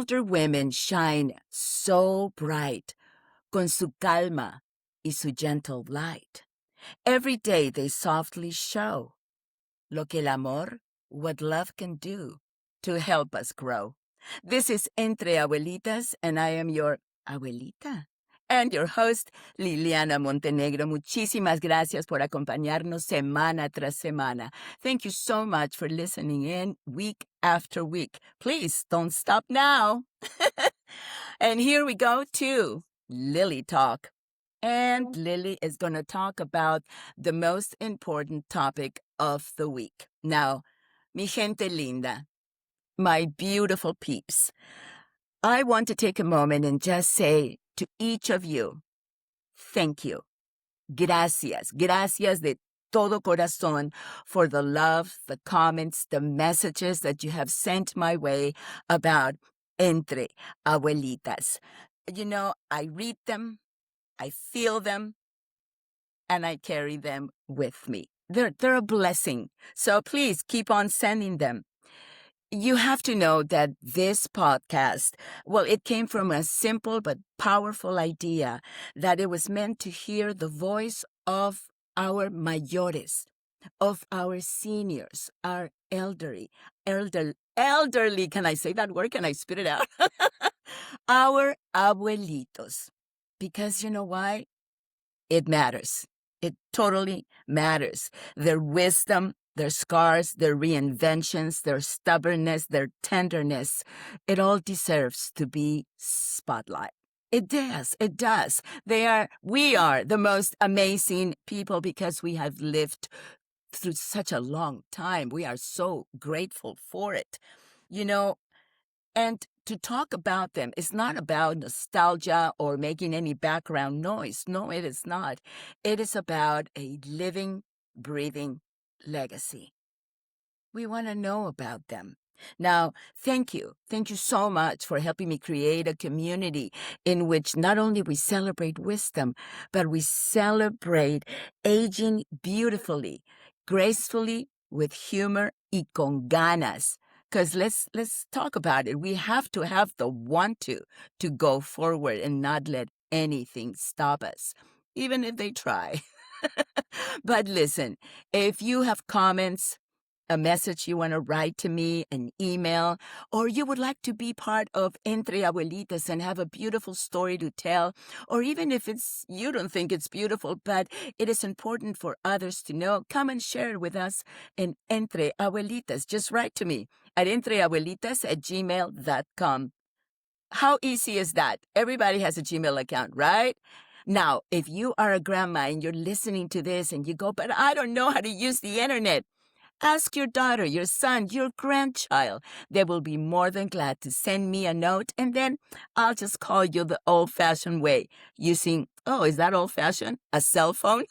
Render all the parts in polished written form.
older women shine so bright, con su calma y su gentle light. Every day they softly show lo que el amor, what love can do to help us grow. This is Entre Abuelitas, and I am your abuelita and your host, Liliana Montenegro. Muchísimas gracias por acompañarnos semana tras semana. Thank you so much for listening in week after week. Please don't stop now. And here we go to Lily Talk. And Lily is going to talk about the most important topic of the week. Now, mi gente linda, my beautiful peeps, I want to take a moment and just say to each of you, thank you. Gracias. Gracias de todo corazón for the love, the comments, the messages that you have sent my way about Entre Abuelitas. You know, I read them, I feel them, and I carry them with me. They're a blessing. So please keep on sending them. You have to know that this podcast, well, it came from a simple but powerful idea that it was meant to hear the voice of our mayores, of our seniors, our elderly. Can I say that word? Can I spit it out? Our abuelitos. Because you know why? It matters. It totally matters. Their wisdom, their scars, their reinventions, their stubbornness, their tenderness, it all deserves to be spotlight. It does. It does. We are the most amazing people because we have lived through such a long time. We are so grateful for it. You know, and to talk about them is not about nostalgia or making any background noise. No, it is not. It is about a living, breathing legacy. We want to know about them. Now, thank you. Thank you so much for helping me create a community in which not only we celebrate wisdom, but we celebrate aging beautifully, gracefully, with humor y con ganas. Because let's talk about it. We have to have the want to go forward and not let anything stop us, even if they try. But listen, if you have comments, a message you want to write to me, an email, or you would like to be part of Entre Abuelitas and have a beautiful story to tell, or even if you don't think it's beautiful, but it is important for others to know, come and share it with us in Entre Abuelitas. Just write to me at entreabuelitas@gmail.com. How easy is that? Everybody has a Gmail account, right? Now, if you are a grandma and you're listening to this and you go, but I don't know how to use the internet, ask your daughter, your son, your grandchild. They will be more than glad to send me a note, and then I'll just call you the old-fashioned way, using, is that old-fashioned? A cell phone?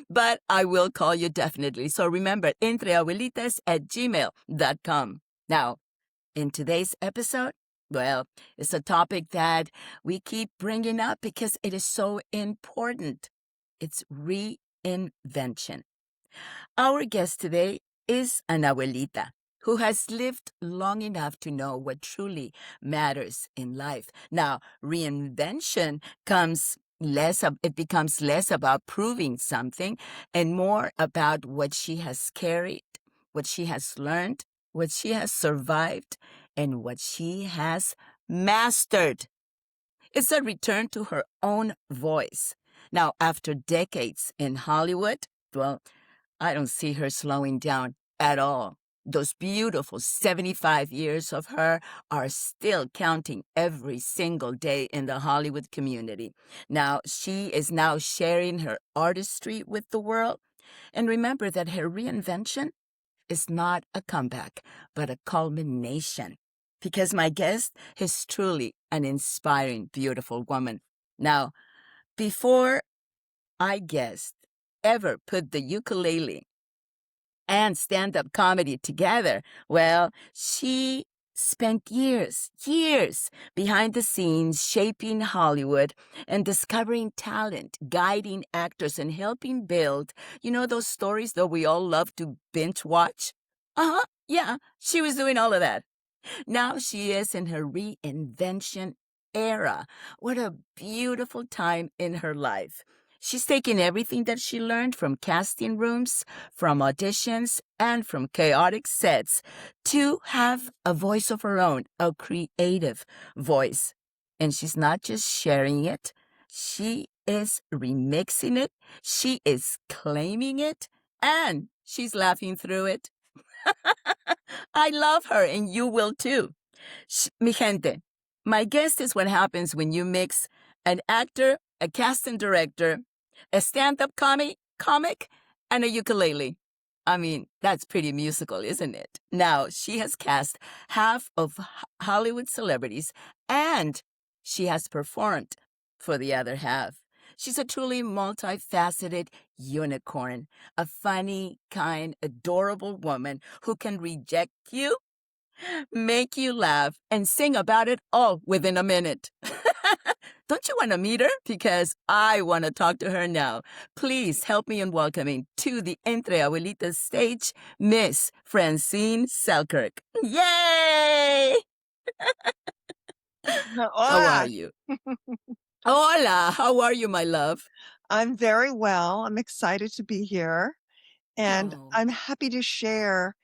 But I will call you definitely. So remember, entreabuelitas@gmail.com. Now, in today's episode, well, it's a topic that we keep bringing up because it is so important. It's reinvention. Our guest today is an abuelita who has lived long enough to know what truly matters in life. Now, reinvention becomes less about proving something and more about what she has carried, what she has learned, what she has survived, and what she has mastered. It's a return to her own voice. Now, after decades in Hollywood, well, I don't see her slowing down at all. Those beautiful 75 years of her are still counting every single day in the Hollywood community. Now, she is now sharing her artistry with the world. And remember that her reinvention is not a comeback, but a culmination. Because my guest is truly an inspiring, beautiful woman. Now, before I guessed ever put the ukulele and stand-up comedy together, well, she spent years behind the scenes shaping Hollywood and discovering talent, guiding actors, and helping build, those stories that we all love to binge watch? Yeah, she was doing all of that. Now she is in her reinvention era. What a beautiful time in her life. She's taken everything that she learned from casting rooms, from auditions, and from chaotic sets to have a voice of her own, a creative voice. And she's not just sharing it, she is remixing it, she is claiming it, and she's laughing through it. I love her, and you will too. Mi gente, my guest is what happens when you mix an actor, a casting director, a stand-up comic, and a ukulele. I mean, that's pretty musical, isn't it? Now, she has cast half of Hollywood celebrities, and she has performed for the other half. She's a truly multifaceted unicorn, a funny, kind, adorable woman who can reject you, make you laugh, and sing about it all within a minute. Don't you want to meet her? Because I want to talk to her now. Please help me in welcoming to the Entre Abuelitas stage, Miss Francene Selkirk. Yay! How are Hola, you? Hola, how are you, my love? I'm very well. I'm excited to be here, and Oh, I'm happy to share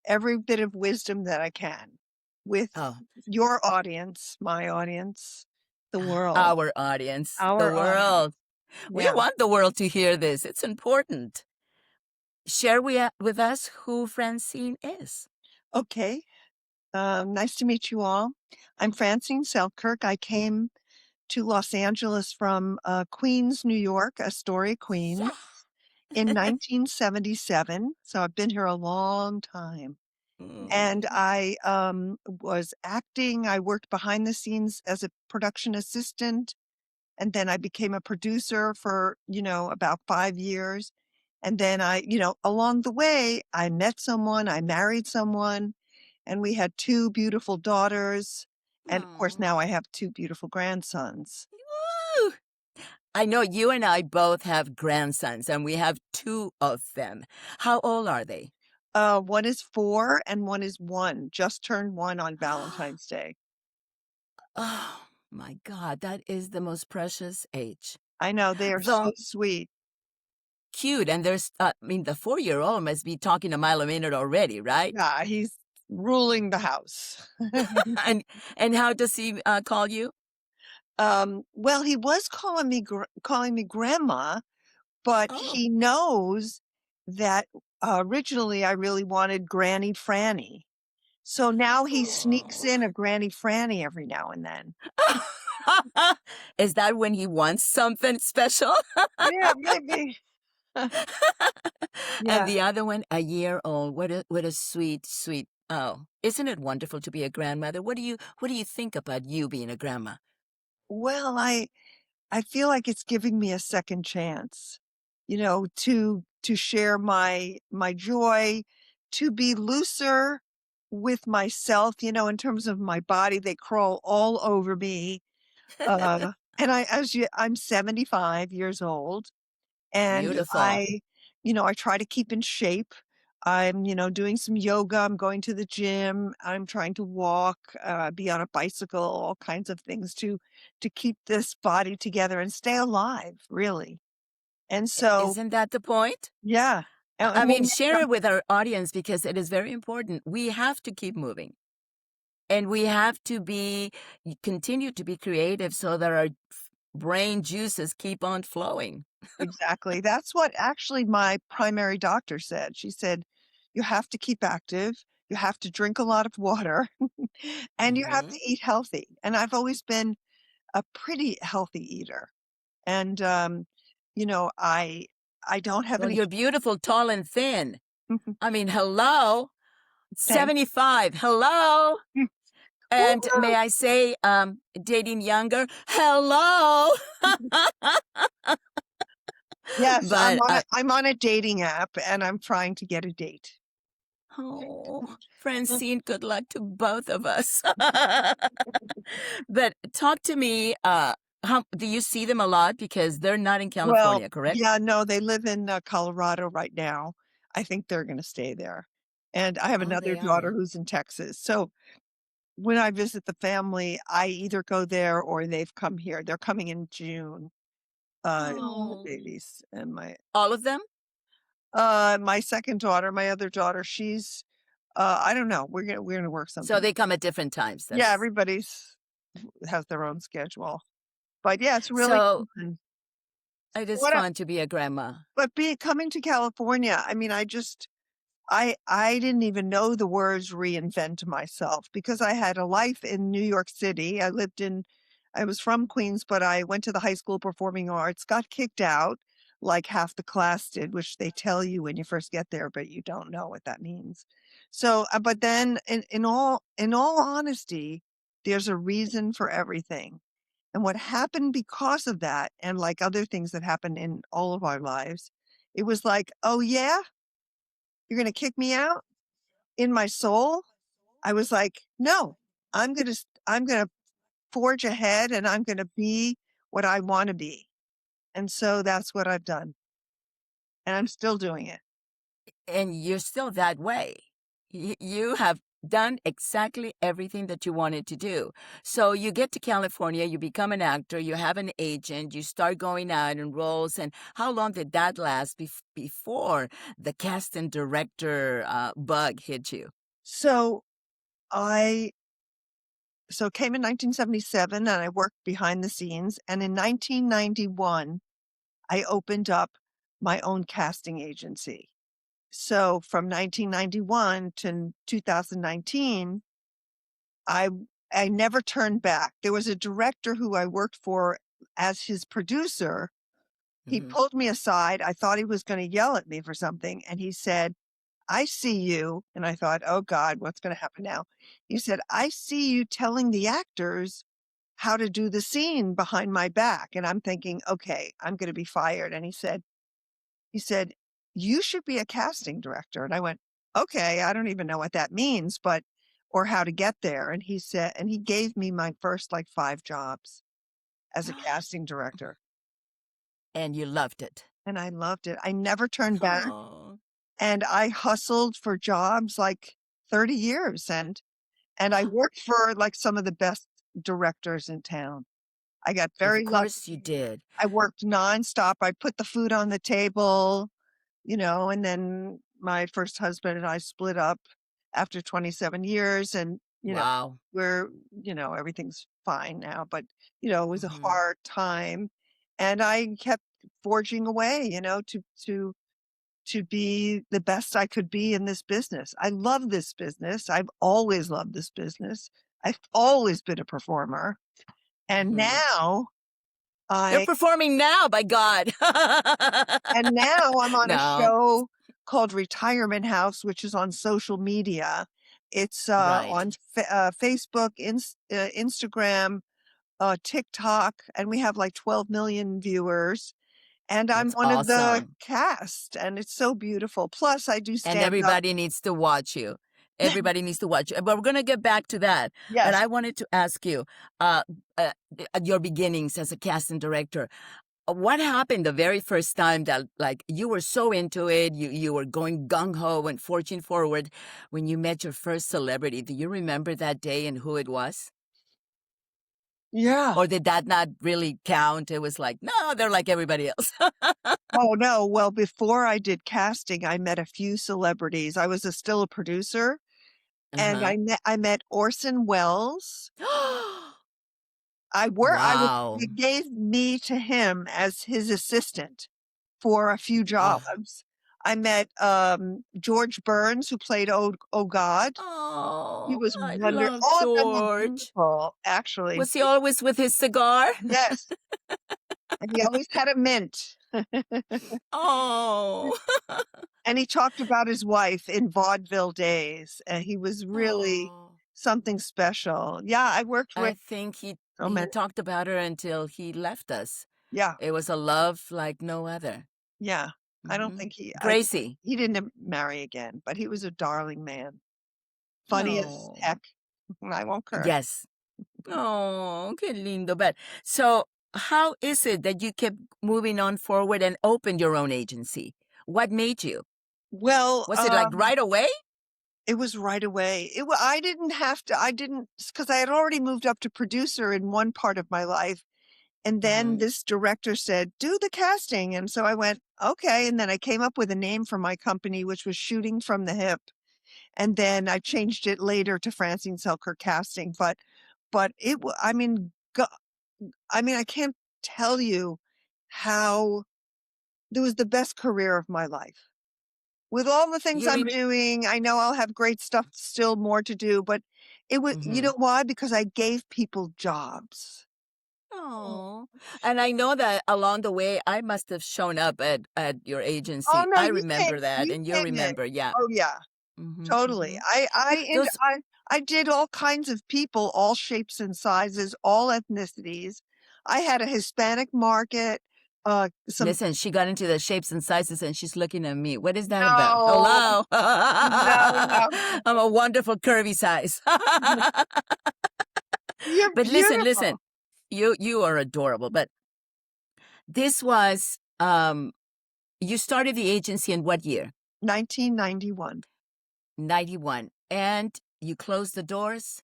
every bit of wisdom that I can with oh, your audience, my audience, the world, our audience, the our audience. world. We Yeah. want the world to hear this. It's important. Share with us who Francine is. Okay. Nice to meet you all. I'm Francene Selkirk. I came to Los Angeles from Queens, New York, Astoria, Queens, in Yeah. 1977. So I've been here a long time. And Mm. I was acting. I worked behind the scenes as a production assistant, and then I became a producer for, about 5 years. And then along the way, I met someone, I married someone, and we had two beautiful daughters. And of course, Aw. now I have two beautiful grandsons. Woo! I know you and I both have grandsons, and we have two of them. How old are they? One is 4 and one is 1, just turned 1 on Valentine's Day. Oh, my God, that is the most precious age. I know they are so The sweet. cute, and the 4-year-old must be talking a mile a minute already, right? Yeah, he's ruling the house. and and how does he call you? Well, he was calling me grandma, but Oh. he knows that originally I really wanted Granny Franny. So now he sneaks Oh. in a Granny Franny every now and then. Is that when he wants something special? Yeah, maybe. And Yeah. the other one, a year old. What a sweet, sweet. Oh, isn't it wonderful to be a grandmother? What do you think about you being a grandma? Well, I feel like it's giving me a second chance, to share my joy, to be looser with myself, in terms of my body. They crawl all over me. And I'm 75 years old, and Beautiful. I try to keep in shape. I'm, doing some yoga. I'm going to the gym. I'm trying to walk, be on a bicycle, all kinds of things to keep this body together and stay alive, really. And so, Isn't that the point? yeah. I And mean, when share it with our audience because it is very important. We have to keep moving. And we have to continue to be creative so that our brain juices keep on flowing. exactly. That's what actually my primary doctor said. She said, you have to keep active, you have to drink a lot of water, and you have Hmm. to eat healthy. And I've always been a pretty healthy eater. And I don't have Well, any. you're beautiful, tall, and thin. I mean, hello, Thank 75. Hello. you. And may Woo! I say, dating younger? Hello. Yes, But I'm on a dating app and I'm trying to get a date. oh, Francine, good luck to both of us. But talk to me. How do you see them a lot? Because they're not in Well, California, correct? yeah, no, they live in Colorado right now. I think they're going to stay there. And I have Oh, another they daughter are. who's in Texas. So when I visit the family, I either go there or they've come here. They're coming in June, the Oh. babies and All of them? my second daughter, my other daughter, she's, I don't know. We're gonna work So something. they come at different times. Yeah, That's everybody's has their own schedule. But yeah, it's really so fun. it is What a fun to be a grandma. but being coming to California, I mean, I didn't even know the words reinvent myself because I had a life in New York City. I was from Queens, but I went to the High School of Performing Arts, got kicked out like half the class did, which they tell you when you first get there, but you don't know what that means. So, but then in all honesty, there's a reason for everything. And what happened because of that, and like other things that happen in all of our lives, it was like, oh yeah, you're going to kick me out? In my soul, I was like, no, I'm going to forge ahead and I'm going to be what I want to be. And so that's what I've done. And I'm still doing it. And you're still that way. You have done exactly everything that you wanted to do. So you get to California, you become an actor, you have an agent, you start going out in roles. And how long did that last before the cast and director bug hit you? So I came in 1977 and I worked behind the scenes. And in 1991, I opened up my own casting agency. So from 1991 to 2019, I I never turned back. There was a director who I worked for as his producer. He Hmm. pulled me aside. I thought he was going to yell at me for something. And he said, I see you. And I thought, oh God, what's going to happen now? He said, I see you telling the actors how to do the scene behind my back. And I'm thinking, okay, I'm going to be fired. And he said, you should be a casting director. And I went, okay, I don't even know what that means, but, or how to get there. And he said, and he gave me my first like 5 jobs as a casting director. And you loved it. And I loved it. I never turned back. Oh, And I hustled for jobs like 30 years. And I worked for like some of the best directors in town. I got of very course you lucky. did. I worked nonstop. I put the food on the table, and then my first husband and I split up after 27 years and, Wow. we're, everything's fine now, but, it was a Hmm. hard time. And I kept forging away, to be the best I could be in this business. I love this business. I've always loved this business. I've always been a performer. And Hmm. now You're I performing now, by God. and now I'm on a No, show called Retirement House, which is on social media. It's right. on Facebook, Instagram, TikTok, and we have like 12 million viewers. And I'm That's one of the awesome. cast, and it's so beautiful. Plus, I do And stand up. everybody needs to watch you. Everybody needs to watch you. But we're going to get back to that. But Yes. I wanted to ask you uh, at your beginnings as a casting director. What happened the very first time that, like, you were so into it, you were going gung ho and forging forward when you met your first celebrity? Do you remember that day and who it was? Yeah. Or did that not really count? It was like, no, they're like everybody else. Oh, no. Well, before I did casting, I met a few celebrities. I was still a producer, and Uh I met Orson Welles. huh. They Wow. gave me to him as his assistant for a few Oh. jobs. I met, George Burns, who played Oh God. He Oh, was I wonder love all of them were George. beautiful, actually. Was he always with his cigar? Yes, and he always had a mint. Oh. And he talked about his wife in vaudeville days, and he was really Oh. something special. Yeah, I worked I with think so he many. talked about her until he left us. Yeah, It was a love like no other. yeah. Hmm. I think Gracie. he didn't marry again, but he was a darling man. Funny as No. heck. I won't curse. Yes. Oh, qué lindo. But so, how is it that you kept moving on forward and opened your own agency? What made you? Well, Was it like right away? It was right away. I didn't have to, I didn't, because I had already moved up to producer in one part of my life. And then Mhm. this director said, do the casting. And so I went, okay. And then I came up with a name for my company, which was Shooting from the Hip. And then I changed it later to Francene Selkirk Casting. But I mean, I mean, I can't tell you how it was the best career of my life. With all the things You I'm re doing, I know I'll have great stuff still more to do, but it was, you Mhm. know why? Because I gave people jobs. Oh, and I know that along the way, I must have shown up at your Oh agency. no, I remember that, you and you came in. remember, yeah. Oh yeah, Mhm, totally. mhm. Those I did all kinds of people, all shapes and sizes, all ethnicities. I had a Hispanic market, some Listen, she got into the shapes and sizes, and she's looking at me. What is that about? no, Hello? no. I'm a wonderful curvy size. You're But listen, beautiful. you are adorable, but this was, you started the agency in what year? 1991 '91, and you closed the doors?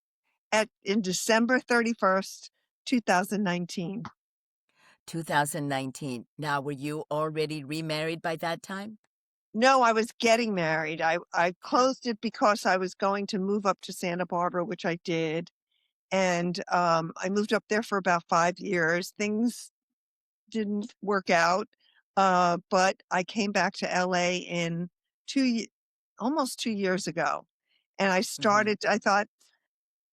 at in December 31st, 2019. 2019. Now, were you already remarried by that time? No, I was getting married. I closed it because I was going to move up to Santa Barbara, which I did. And I moved up there for about 5 years. Things didn't work out. But I came back to LA in almost 2 years ago. And Mhm. I thought,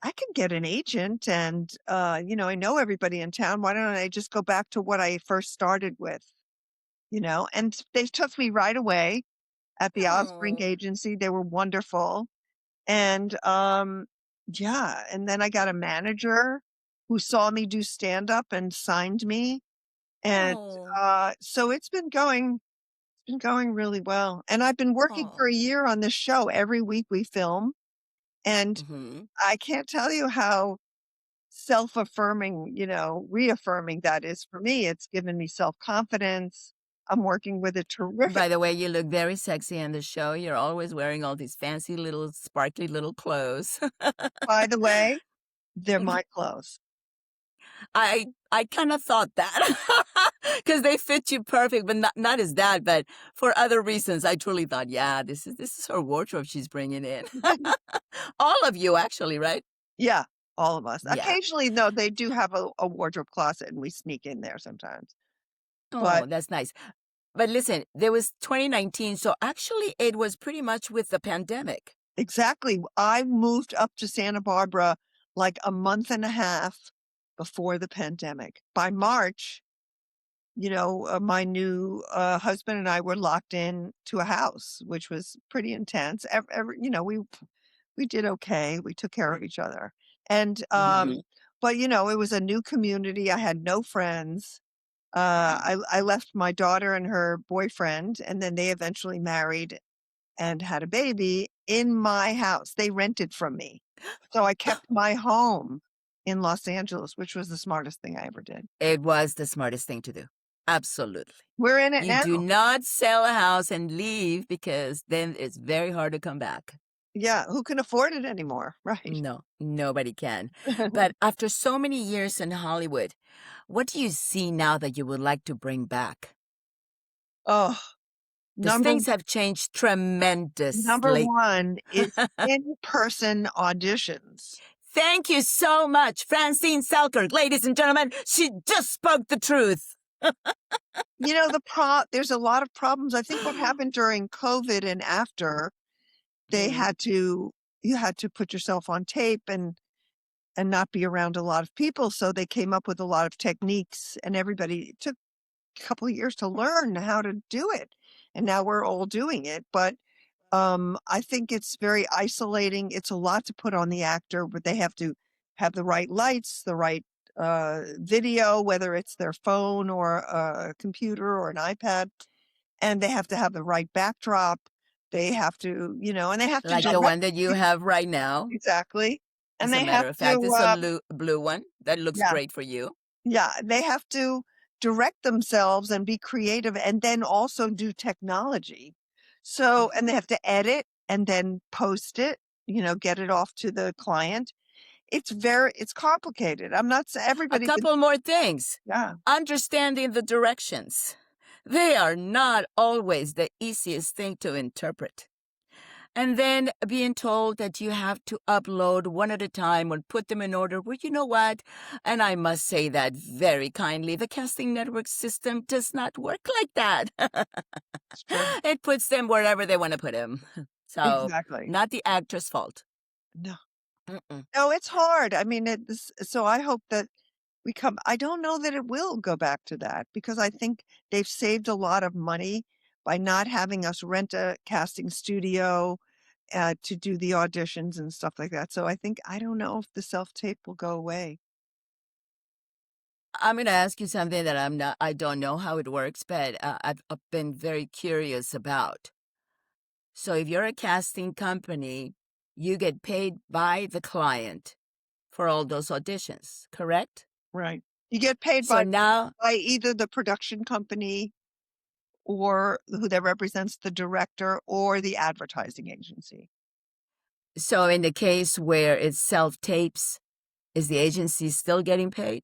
I can get an agent and, I know everybody in town. Why don't I just go back to what I first started with, And they took me right away at the Osbrink Oh, agency. They were wonderful. And, yeah, and then I got a manager who saw me do stand up and signed me. And, oh, so it's been going really well. And I've been working for oh. a year on this show. Every week we film, and Mhm. I can't tell you how self-affirming, reaffirming that is for me. It's given me self-confidence. I'm working with a terrific By the way, you look very sexy in the show. You're always wearing all these fancy little sparkly little clothes. by the way, they're my clothes. I kind of thought that because they fit you perfect, but not as that, but for other reasons. I truly thought, yeah, this is her wardrobe she's bringing in. All of you, actually, right? Yeah, all of us. Yeah. Occasionally, no, they do have a wardrobe closet, and we sneak in there sometimes. Oh, But that's nice. But listen, there was 2019, so actually it was pretty much with the pandemic. exactly, I moved up to Santa Barbara like a month and a half before the pandemic. By March, my new husband and I were locked in to a house, which was pretty intense. We did okay. We took care of each other, and Mhm. but it was a new community. I had no friends. I left my daughter and her boyfriend, and then they eventually married and had a baby in my house. They rented from me, so I kept my home in Los Angeles, which was the smartest thing I ever did. It was the smartest thing to do. Absolutely. We're in it You now. do not sell a house and leave because then it's very hard to come back. Yeah, who can afford it anymore? Right. No, nobody can. But after so many years in Hollywood, what do you see now that you would like to bring back? Oh, Because number things have changed number tremendously. 1 is in-person auditions. Thank you so much, Francene Selkirk. Ladies and gentlemen, she just spoke the truth. There's a lot of problems. I think what happened during COVID and after, they Mhm. had to you had to put yourself on tape and not be around a lot of people, so they came up with a lot of techniques, and it took a couple of years to learn how to do it, and now we're all doing it. But I think it's very isolating. It's a lot to put on the actor, but they have to have the right lights, the right video, whether it's their phone or a computer or an iPad, and they have to have the right backdrop. They have to, and they have to Like the direct one that you have right now. exactly, and As a they have matter of fact, to, it's a blue one that looks yeah, great for you. yeah, they have to direct themselves and be creative, and then also do technology. So, and they Mhm. have to edit and then post it, get it off to the client. It's complicated. I'm not saying A everybody can. couple more things. Yeah, Understanding the directions. They are not always the easiest thing to interpret. And then being told that you have to upload one at a time and put them in order. Well, you know what? And I must say that very kindly. The casting network system does not work like that. it's true. It puts them wherever they want to put them. So, Exactly. not the actor's fault. No. Mm-mm. No, it's hard. I mean, so I hope that I don't know that it will go back to that because I think they've saved a lot of money by not having us rent a casting studio to do the auditions and stuff like that. So I don't know if the self-tape will go away. I'm going to ask you something that I don't know how it works, but I've been very curious about. So, if you're a casting company, you get paid by the client for all those auditions, correct? Right. You get paid So now, by either the production company or who that represents the director or the advertising agency. so in the case where it's self tapes, is the agency still getting paid?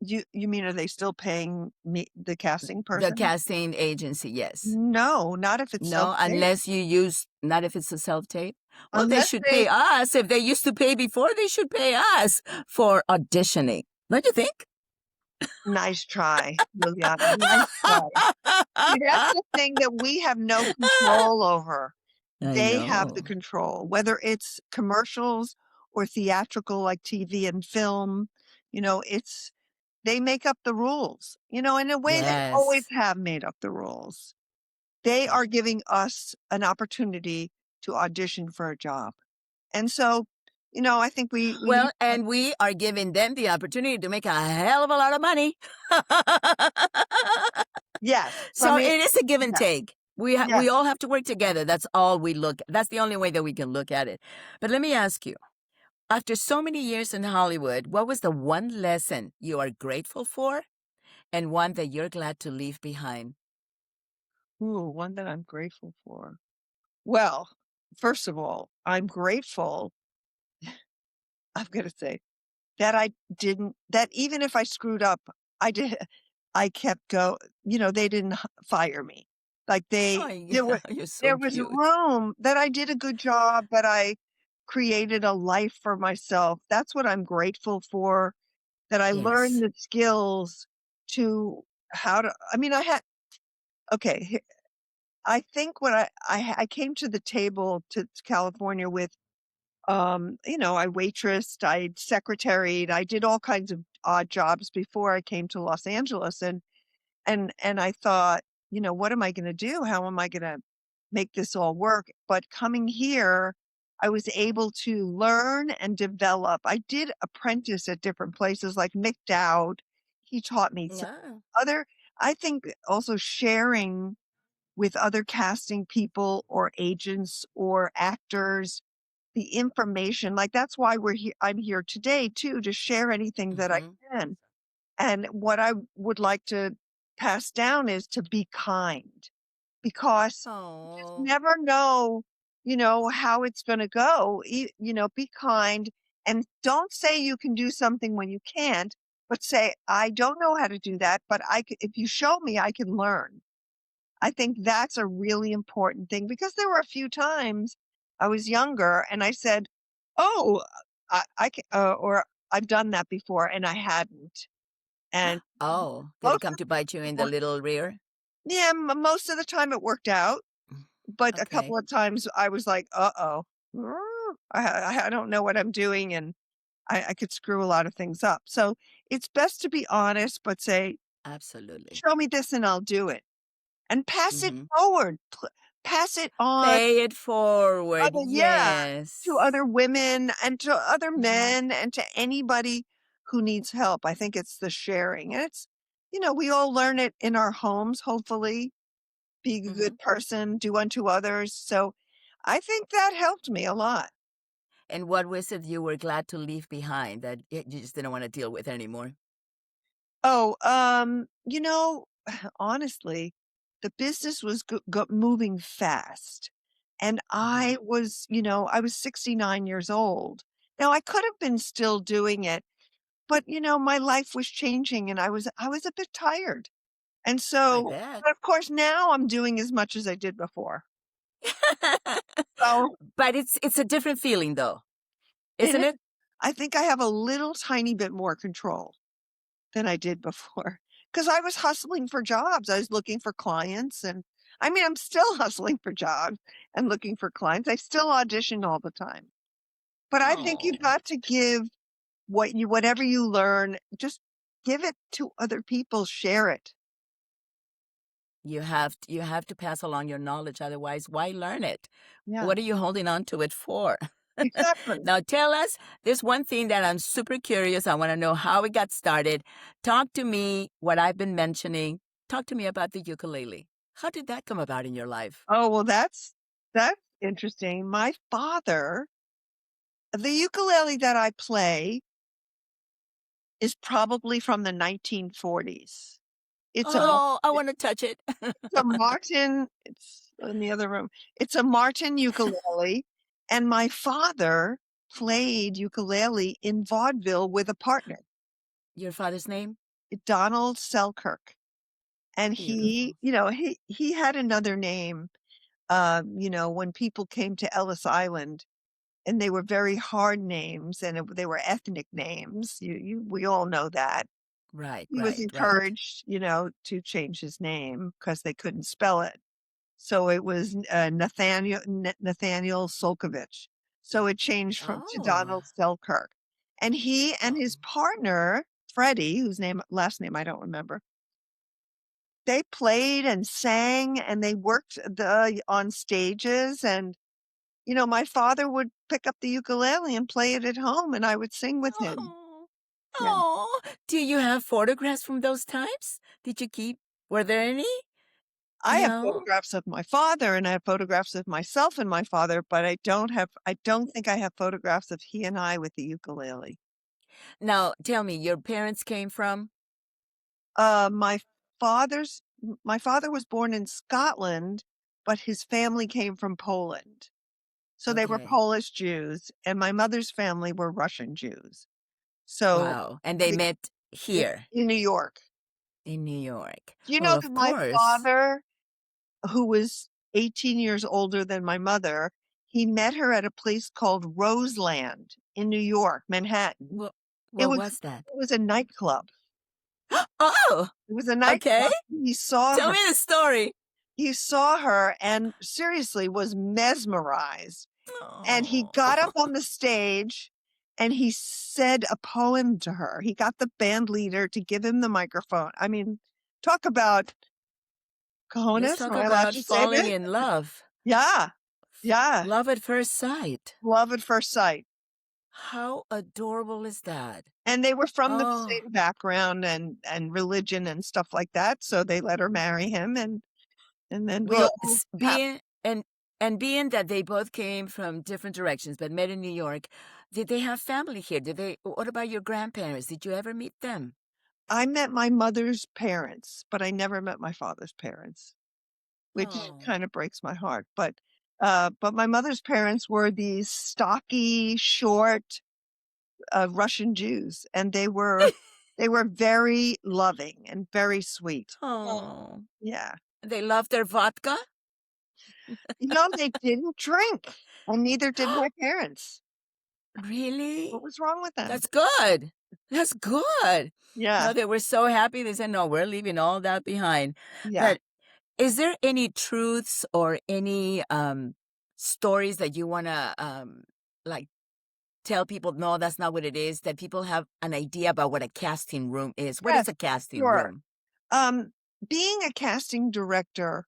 You mean, are they still paying me, the casting The person? casting agency, yes. No, not if it's No, self-tape. unless you use, not if it's a self tape. Well, they Unless should they pay us. If they used to pay before, they should pay us for auditioning. Don't you think? Nice try, Liliana, nice try. See, that's the thing that we have no control over. I They have the know. control, whether it's commercials or theatrical like TV and film, it's they make up the rules. In a way, they always Yes. have made up the rules. They are giving us an opportunity to audition for a job. And so, I think we need Well, and we are giving them the opportunity to make a hell of a lot of money. yes, So it is a give and yeah, take. We yes. all have to work together. That's all we look. That's the only way that we can look at it. But let me ask you, after so many years in Hollywood, what was the one lesson you are grateful for and one that you're glad to leave behind? Ooh, one that I'm grateful for. Well, first of all, I'm grateful, I'm gonna say, that I didn't that even if I screwed up, I did I kept they didn't fire me. Like, Oh, they yeah, you're so there was cute. room that I did a good job, that I created a life for myself. That's what I'm grateful for, that I learned Yes. the skills to how to I mean, I had okay, I think when I came to the table to California with, I waitressed, I secretaried, I did all kinds of odd jobs before I came to Los Angeles, and I thought, "What am I gonna do? How am I gonna make this all work?" But coming here, I was able to learn and develop. I did apprentice at different places like Mick Dowd. He taught me. So Yeah. other I think also sharing with other casting people or agents or actors, the information, like, that's why I'm here today too, to share anything that I Hmm. can. And what I would like to pass down is to be kind, because you just Oh. never know, how it's gonna go. Be kind and don't say you can do something when you can't, but say, "I don't know how to do that, but if you show me, I can learn." I think that's a really important thing because there were a few times I was younger and I said, "Oh, I can," or "I've done that before," and I hadn't. And Oh, did it most come of to bite you in the the little rear? yeah, most of the time it worked out, Mm. but a Okay. couple of times I was like, "Uh-oh, I don't know what I'm doing," and I could screw a lot of things up. So it's best to be honest, but say, Absolutely. "Show me this and I'll do it." And pass it Hmm. forward. Pass it on. Pay it forward. Yeah, to Yes. other women and to other men and to anybody who needs help. I think it's the sharing, and we all learn it in our homes, hopefully, be a Hmm. good person, do unto others. So I think that helped me a lot. And what was it you were glad to leave behind that you just didn't want to deal with anymore? Oh, honestly, the business was moving fast. And Mhm. I was, I was 69 years old. Now I could have been still doing it, but my life was changing and I was a bit tired. And I so, bet. but of course now I'm doing as much as I did before. So But it's a different feeling though, it isn't is, it? I think I have a little tiny bit more control than I did before because I was hustling for jobs. I was looking for clients and I mean, I'm still hustling for jobs and looking for clients. I still audition all the time. But I think you've Oh. got to give whatever you learn, just give it to other people, share it. You have to pass along your knowledge, otherwise why learn it? Yeah, What are you holding on to it for? exactly. Now tell us, there's one thing that I'm super curious. I want to know how it got started. Talk to me what I've been mentioning. Talk to me about the ukulele. How did that come about in your life? Oh, well, that's interesting. My father, the ukulele that I play is probably from the 1940s. It's a Oh, I want to touch it. it's a Martin, it's in the other room. It's a Martin ukulele, and my father played ukulele in vaudeville with a partner, Your father's name? Donald Selkirk. And Beautiful. he had another name, when people came to Ellis Island, and they were very hard names, and they were ethnic names. We all know that. Right, He was right, right. encouraged, to change his name because they couldn't spell it. So it was, Nathaniel Solkovich. So it changed from to Oh. Donald Selkirk. And he and Oh. his partner, Freddie, whose last name I don't remember, they played and sang and they worked on stages. And, my father would pick up the ukulele and play it at home and I would sing with him. Oh. Yeah. Oh. Do you have photographs from those times? Did you keep Were there any? I You have know? photographs of my father and I have photographs of myself and my father, but I don't think I have photographs of he and I with the ukulele. Now, tell me, your parents came from? Uh, my my father was born in Scotland, but his family came from Poland. So they were Okay. Polish Jews and my mother's family were Russian Jews. So Wow. And they the met here in New York. in New York. Do you Well, know that of my course. father, who was 18 years older than my mother, he met her at a place called Roseland in New York, Manhattan. What It what was was that? it was a nightclub. Oh, It was a okay. nightclub. He saw Tell her. me the story. He saw her and seriously was mesmerized. And he Oh. got up on the stage and he said a poem to her. He got the band leader to give him the microphone. I mean, talk about Let's cojones. Am talk I allowed about to say falling this? in love. Yeah. Yeah. Love at first sight. Love at first sight. How adorable is that? And they were from the Oh, same background and religion and stuff like that. So they let her marry him and then we well, all being that they both came from different directions but met in New York, did they have family here? What about your grandparents? Did you ever meet them? I met my mother's parents, but I never met my father's parents, which Oh. kind of breaks my heart. But my mother's parents were these stocky, short, Russian Jews, and they were very loving and very sweet. Oh. Yeah. They love their vodka? They didn't drink, and neither did my parents. Really? What was wrong with them? That's good. That's good. Yeah. No, they were so happy. They said, no, we're leaving all that behind. Yeah. But is there any truths or any stories that you want to like tell people, no, that's not what it is, that people have an idea about what a casting room is? What is Yes, a casting sure. room? Um, Being a casting director,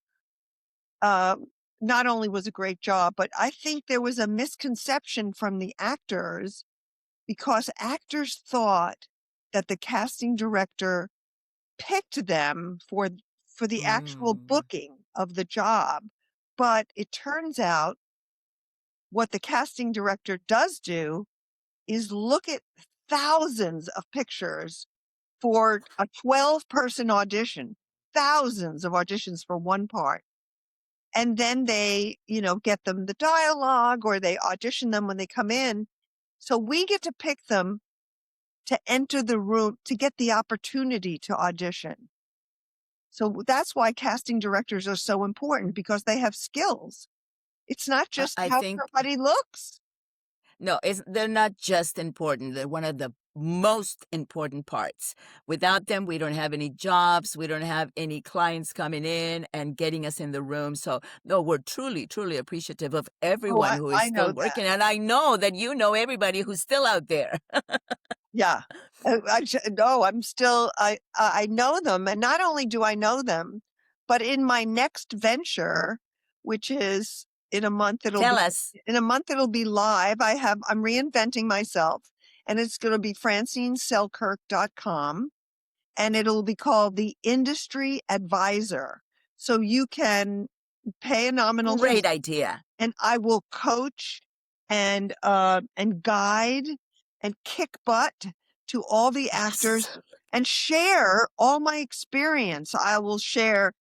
uh, not only was a great job, but I think there was a misconception from the actors because actors thought that the casting director picked them for the actual Mm. booking of the job. But it turns out what the casting director does do is look at thousands of pictures for a 12-person audition. thousands of auditions for one part. And then they, get them the dialogue or they audition them when they come in. So we get to pick them to enter the room to get the opportunity to audition. So that's why casting directors are so important because they have skills. It's not just I how think somebody looks. no, they're not just important. They're one of the most important parts. Without them, we don't have any jobs. We don't have any clients coming in and getting us in the room. So, no, we're truly, truly appreciative of Oh, everyone who is I know still that. working. And I know that you know everybody who's still out there. Yeah. No, I'm still, I know them. And not only do I know them, but in my next venture, which is in a month, Tell us. it'll be live. I'm reinventing myself and it's going to be FranceneSelkirk.com and it'll be called the Industry Advisor. So you can pay a nominal fee Great idea. and I will coach and guide and kick butt to all the actors Absolutely. and share all my experience. I will share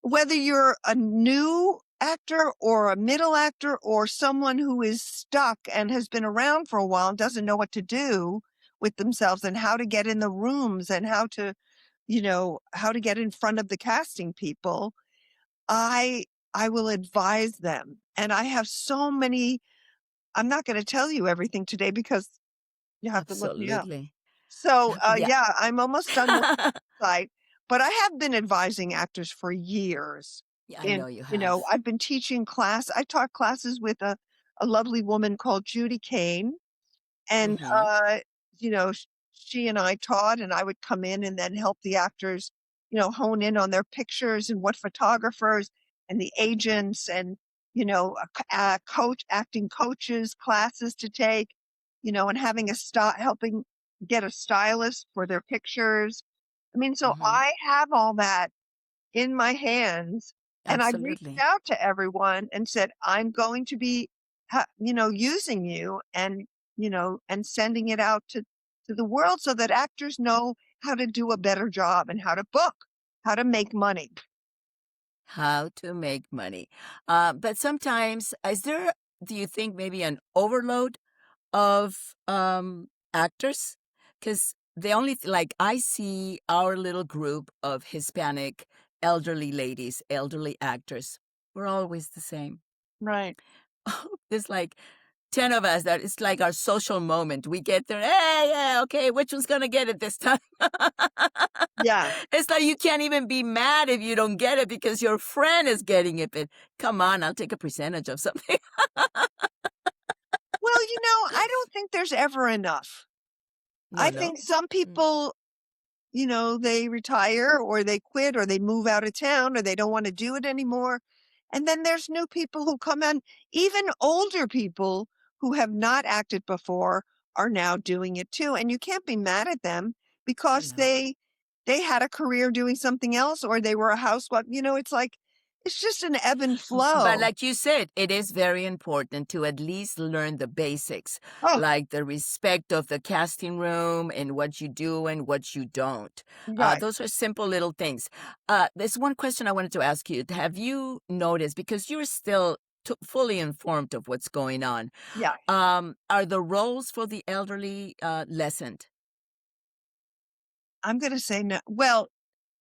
whether you're a new actor or a middle actor or someone who is stuck and has been around for a while and doesn't know what to do with themselves and how to get in the rooms and how to get in front of the casting people. I I will advise them. And I have so many. I'm not going to tell you everything today because you have to look me up. Absolutely. So, Yeah. yeah, I'm almost done with the site, but I have been advising actors for years. Yeah, I know you have. I've been teaching class. I taught classes with a lovely woman called Judy Kane. And, Hmm. she and I taught, and I would come in and then help the actors, hone in on their pictures and what photographers and the agents and, acting coaches classes to take, and having helping get a stylist for their pictures. I mean, so Hmm. I have all that in my hands. And I reached Absolutely. out to everyone and said, I'm going to be, using you and sending it out to the world so that actors know how to do a better job and how to book, how to make money. How to make money. But sometimes, do you think maybe an overload of actors? Because the only, like, I see our little group of Hispanic elderly ladies, elderly actors, we're always the same. Right. There's like 10 of us that it's like our social moment. We get there, hey, yeah, okay, which one's gonna get it this time? Yeah. It's like you can't even be mad if you don't get it because your friend is getting it. But come on, I'll take a percentage of something. Well, I don't think there's ever enough. No, I no. think some Mm. people, they retire or they quit or they move out of town or they don't want to do it anymore. And then there's new people who come in, even older people who have not acted before are now doing it too. And you can't be mad at them because No. they had a career doing something else or they were a housewife. It's like it's just an ebb and But flow. like you said, it is very important to at least learn the basics, Oh, like the respect of the casting room and what you do and what you don't. right. Those are simple little things. There's one question I wanted to ask you. Have you noticed, because you're still fully informed of what's going on, Yeah. are the roles for the elderly lessened? I'm going to say no. Well,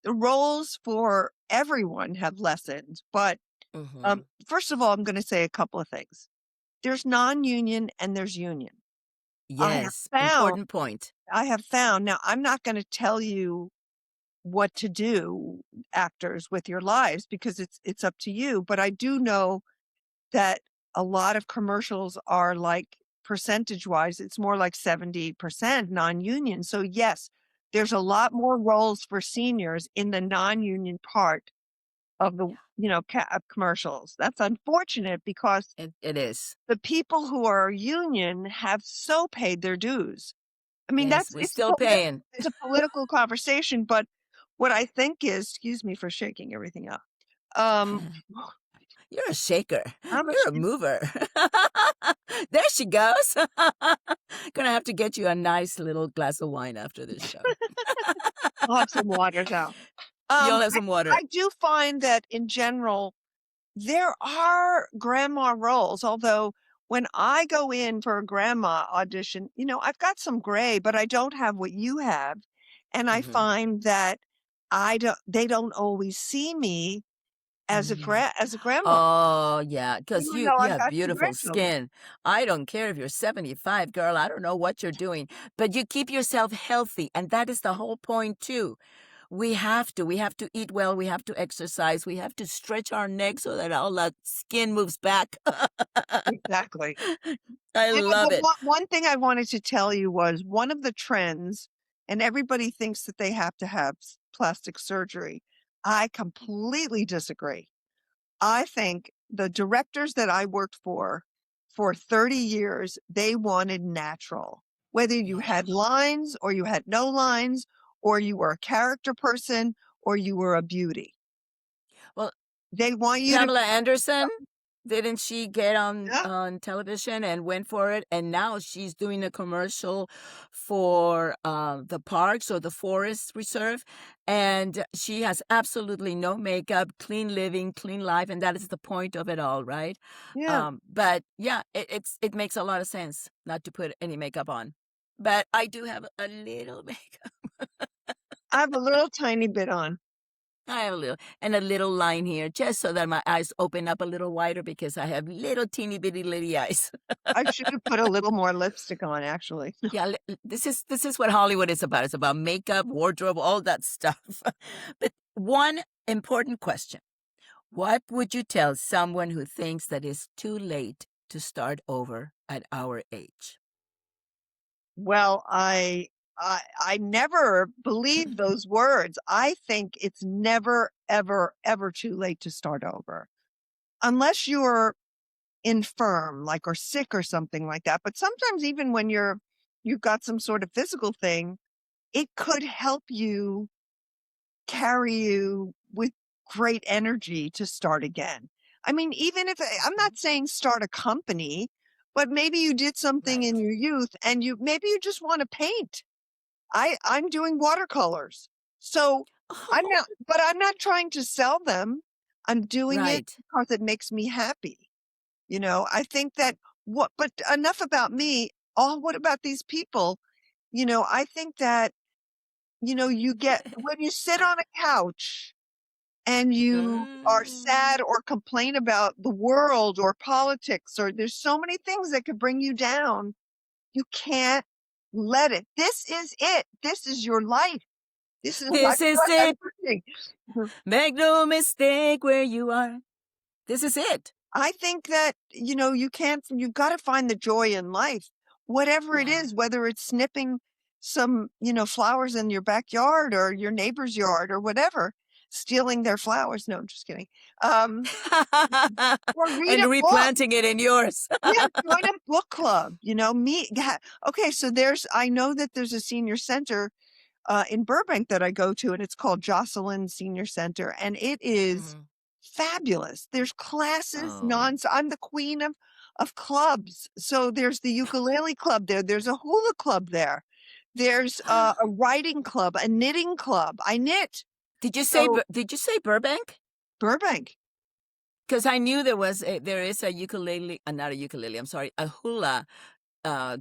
the roles for everyone have lessened, but Mm-hmm. first of all, I'm going to say a couple of things. There's non-union and there's union. I have Yes, found, important point. now I'm not going to tell you what to do, actors, with your lives because it's up to you. But I do know that a lot of commercials are like percentage wise, it's more like 70% non-union. So yes, there's a lot more roles for seniors in the non-union part of the, commercials. That's unfortunate because It is. the people who are union have so paid their dues. I mean, Yes, we're still paying. it's a political conversation, but what I think is, excuse me for shaking everything up. Um, You're a shaker. I'm a You're a mover. There she goes. Gonna have to get you a nice little glass of wine after this show. I'll have some waters out. You'll have some water. I do find that in general, there are grandma roles, although when I go in for a grandma audition, I've got some gray, but I don't have what you have. And I Mhm. find that they don't always see me as Mm. as a grandma, Oh, yeah, because even you though you I've have got two beautiful grandchildren. skin. I don't care if you're 75, girl, I don't know what you're doing, but you keep yourself healthy, and that is the whole point too. We have to eat well, we have to exercise, we have to stretch our neck so that all that skin moves back. Exactly. I love But it. one thing I wanted to tell you was one of the trends, and everybody thinks that they have to have plastic surgery. I completely disagree. I think the directors that I worked for 30 years, they wanted natural. Whether you Yeah. had lines or you had no lines, or you were a character person or you were a beauty. Well, They want you to Pamela Anderson, didn't she get on yeah, on television and went for it? And now she's doing a commercial for the parks or the forest reserve, and she has absolutely no makeup, clean living, clean life, and that is the point of it all, right? yeah. But yeah, it makes a lot of sense not to put any makeup on. But I do have a little makeup. I have a little tiny bit on. I have a little and a little line here just so that my eyes open up a little wider because I have little teeny bitty litty eyes. I should have put a little more lipstick on, actually. Yeah, this is what Hollywood is about. It's about makeup, wardrobe, all that stuff. But one important question. What would you tell someone who thinks that it's too late to start over at our age? Well, I never believe those words. I think it's never, ever, ever too late to start over. Unless you're infirm, like or sick or something like that. But sometimes even when you've got some sort of physical thing, it could help you carry you with great energy to start again. I mean, even if I'm Mhm. not saying start a company, but maybe you did something in Right. your youth and maybe you just want to paint. I'm doing watercolors. So I'm not trying to sell them. I'm doing it Right. because it makes me happy. I think that but enough about me. Oh, what about these people? I think that, you get when you sit on a couch and you are Mm. sad or complain about the world or politics, or there's so many things that could bring you down. You can't let it. This is it. This is your life. This is I This feel is like I'm it. preaching. Make no mistake where you are. This is it. I think that, you've got to find the joy in life, whatever it Yeah. is, whether it's snipping some, flowers in your backyard or your neighbor's yard or whatever, stealing their flowers. No, I'm just kidding. Um, or read And a book. replanting it in yours. Yeah, join a book club, okay, so I know that there's a senior center in Burbank that I go to, and it's called Jocelyn Senior Center, and it is Mhm. fabulous. There's classes, Oh. I'm the queen of clubs. So there's the ukulele club there. There's a hula club there. There's a writing club, a knitting club. I knit. So Did you say Burbank? Burbank. Because I knew there is a ukulele, not a ukulele, I'm sorry, a hula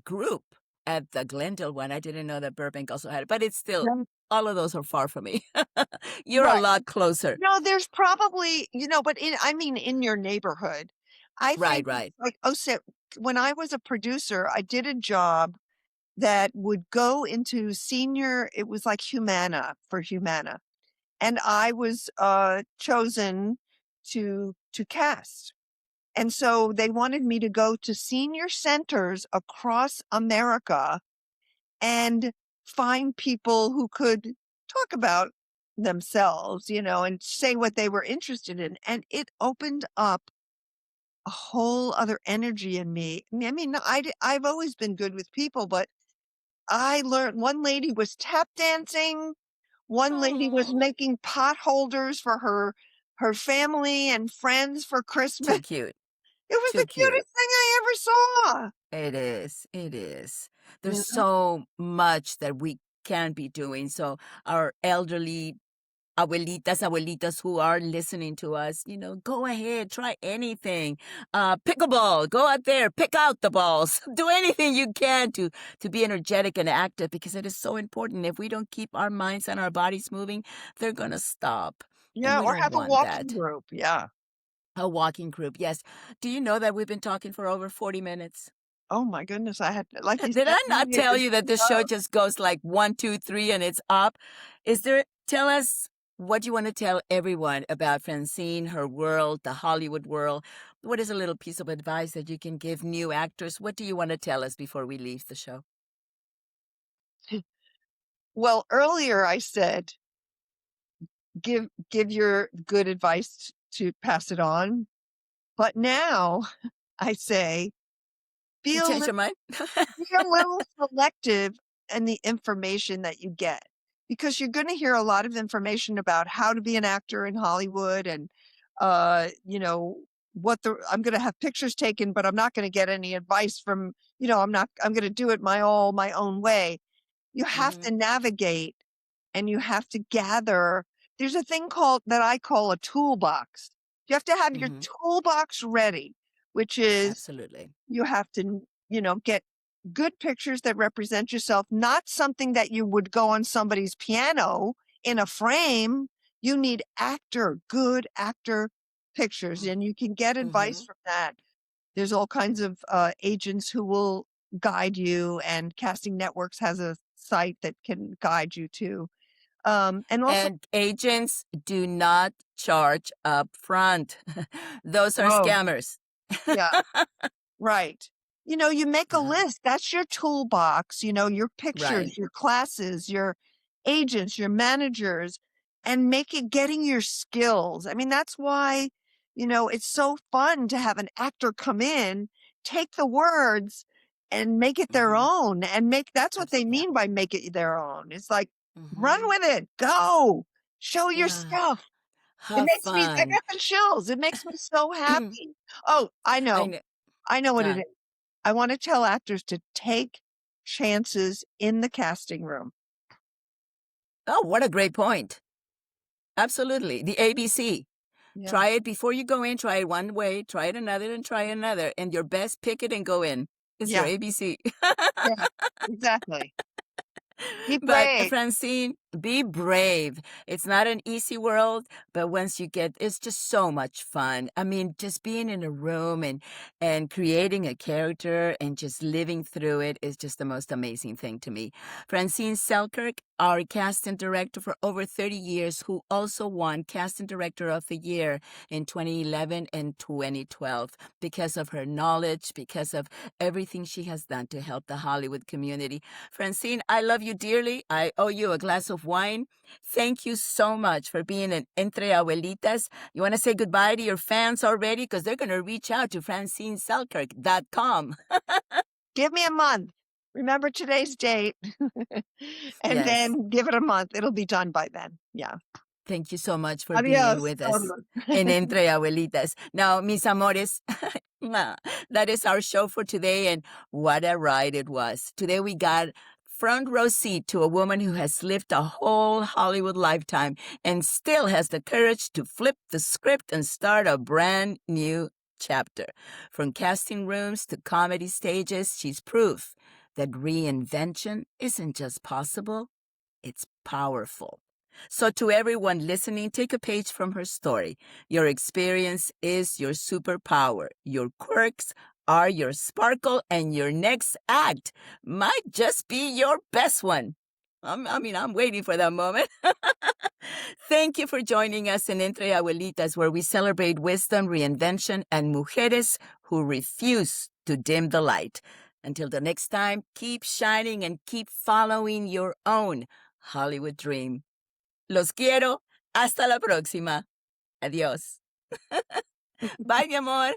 group at the Glendale one. I didn't know that Burbank also had it, but it's still Yeah. all of those are far from me. You're a Right. lot closer. No, there's probably, but I mean, in your neighborhood, I Right, think right. like, oh, so when I was a producer, I did a job that would go into senior, it was like Humana. And I was chosen to cast. And so they wanted me to go to senior centers across America and find people who could talk about themselves, and say what they were interested in. And it opened up a whole other energy in me. I mean, I've always been good with people, but I learned one lady was tap dancing. One lady was Oh, making pot holders for her family and friends for Christmas. too cute. It was the Too cute. cutest thing I ever saw. It is. It is. There's You know? so much that we can be doing. So our elderly abuelitas, abuelitos who are listening to us, go ahead, try anything. Pickleball, go out there, pick out the balls. Do anything you can to be energetic and active because it is so important. If we don't keep our minds and our bodies moving, they're going to stop. And Yeah, we or don't have a want walking that. group. Yeah. A walking group, yes. Do you know that we've been talking for over 40 minutes? Oh my goodness, I had like you Did said I not earlier, tell you that this show just goes like 1, 2, 3 and it's up? Tell us what you want to tell everyone about Francine, her world, the Hollywood world. What is a little piece of advice that you can give new actors? What do you want to tell us before we leave the show? well, earlier I said give your good advice to pass it on, but now I say be You a change little your mind? be a little selective in the information that you get because you're going to hear a lot of information about how to be an actor in Hollywood and you know I'm going to have pictures taken but I'm not going to get any advice from I'm going to do it my own way. You have Mm-hmm. to navigate and you have to gather. There's a thing called that I call a toolbox. You have to have your Mm-hmm. toolbox ready, which is Absolutely. you have to, get good pictures that represent yourself, not something that you would go on somebody's piano in a frame. You need good actor pictures, and you can get advice Mm-hmm. from that. There's all kinds of agents who will guide you, and Casting Networks has a site that can guide you too. And also, And agents do not charge up front. Those are oh, scammers. yeah. Right. You make a Uh-huh. list. That's your toolbox, your Right. pictures, your classes, your agents, your managers, and make it getting your skills. I mean, that's why, it's so fun to have an actor come in, take the words and make it their Mm-hmm. own and that's what they Yeah. mean by make it their own. It's like, run Mm-hmm. with it, go, show your Yeah. stuff. Have I fun. got the chills. It makes me so happy. Oh, I I know. know. I know what it Uh, is. I want to tell actors to take chances in the casting room. oh, what a great point. Absolutely. The ABC. Yeah. Try it before you go in. Try it one way, try it another, and try another. And your best, pick it and go in. It's your Yeah. ABC. Yeah. Exactly. Be But brave. Francine, be brave. It's not an easy world, but once you get, it's just so much fun. I mean, just being in a room and creating a character and just living through it is just the most amazing thing to me. Francene Selkirk, our casting director for over 30 years, who also won Casting Director of the Year in 2011 and 2012 because of her knowledge, because of everything she has done to help the Hollywood community. Francine, I love you dearly. I owe you a glass of wine. Thank you so much for being an Entre Abuelitas. You want to say goodbye to your fans already? Because they're going to reach out to FrancineSelkirk.com. Give me a month. Remember today's date and Yes. then give it a month. It'll be done by then. Yeah. Thank you so much for being Adios. with us in Entre Abuelitas. Now, mis amores, that is our show for today, and what a ride it was. Today we got front row seat to a woman who has lived a whole Hollywood lifetime and still has the courage to flip the script and start a brand new chapter. From casting rooms to comedy stages, she's proof that reinvention isn't just possible, it's powerful. So, to everyone listening, take a page from her story. Your experience is your superpower. Your quirks are your sparkle, and your next act might just be your best one. I'm waiting for that moment. Thank you for joining us in Entre Abuelitas, where we celebrate wisdom, reinvention, and mujeres who refuse to dim the light. Until the next time, keep shining and keep following your own Hollywood dream. Los quiero. Hasta la próxima. Adiós. Bye, mi amor.